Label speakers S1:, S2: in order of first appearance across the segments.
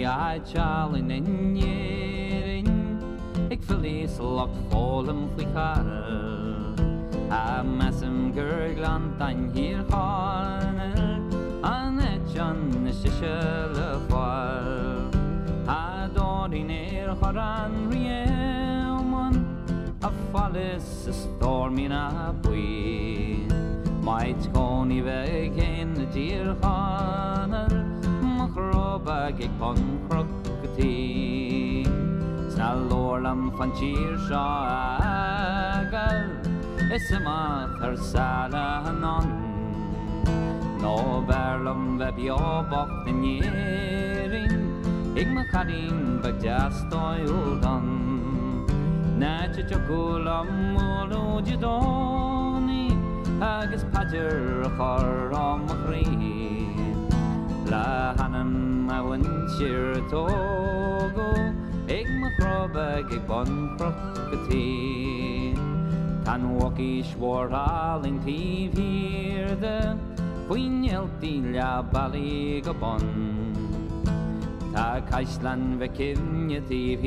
S1: Aichal in Yerin, ik verlies lok volum flichar. A massum gurglant an hier harnel, an etjan shishel far. A dorin haran riemon, a fallis storm in a bui. Might coni weg in the deer harnel, machrobag ik pon crocketie. Snel lorlam van cheer shagal, is a matter salanon. No verlum web jobok den yerin, ik me karin bagjastoy uldan. Natje chokulam mulu jidoni, agus pajer chorom chri. La hanam a winchir togo, ik me chrobag ik bon crocketie. Tan walkie swore alling TV heerde, Winjeltilla Balligabon. Ta Kaislan Vekinje TV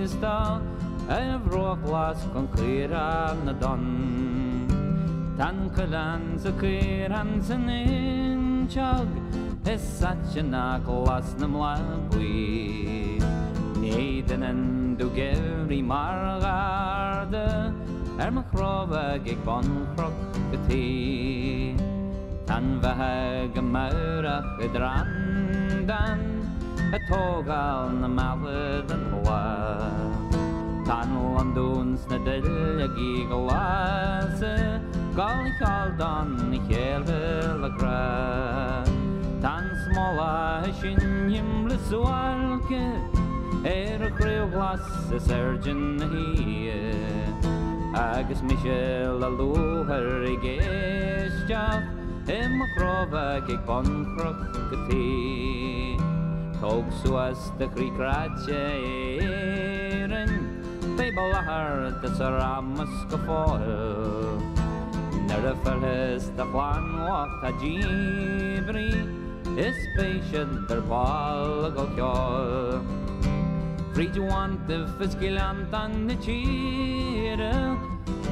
S1: sta, Evroglas con Kira Nadon. Tan Kalan Zakiran Zanin Chug, is such a naklas namlabui. Neden du gevri margarde, machrobag ik bon crocketie. Tan vahag maurach drandan, het hogal na malden hoa. Tan landoens na dille gigelase, gal ik al dan ik hele gra. Tan smola shinjim lesualke, glas surgeon hier. Agus Michel a luhar I geisjaf, machrobag ik bon crocketie. Tog suas de krikratje eren, bij balahar de saramas gefoel. Naar verhes de plan wacht a jibri, is patient der bal gokjol. Frijuant de fiskilant an de chire,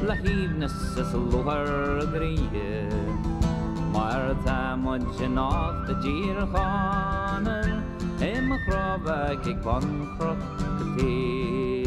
S1: la hivnes is luhar grije. Maar tamodje nog de jirchaner, machrobag ik bon crocketie.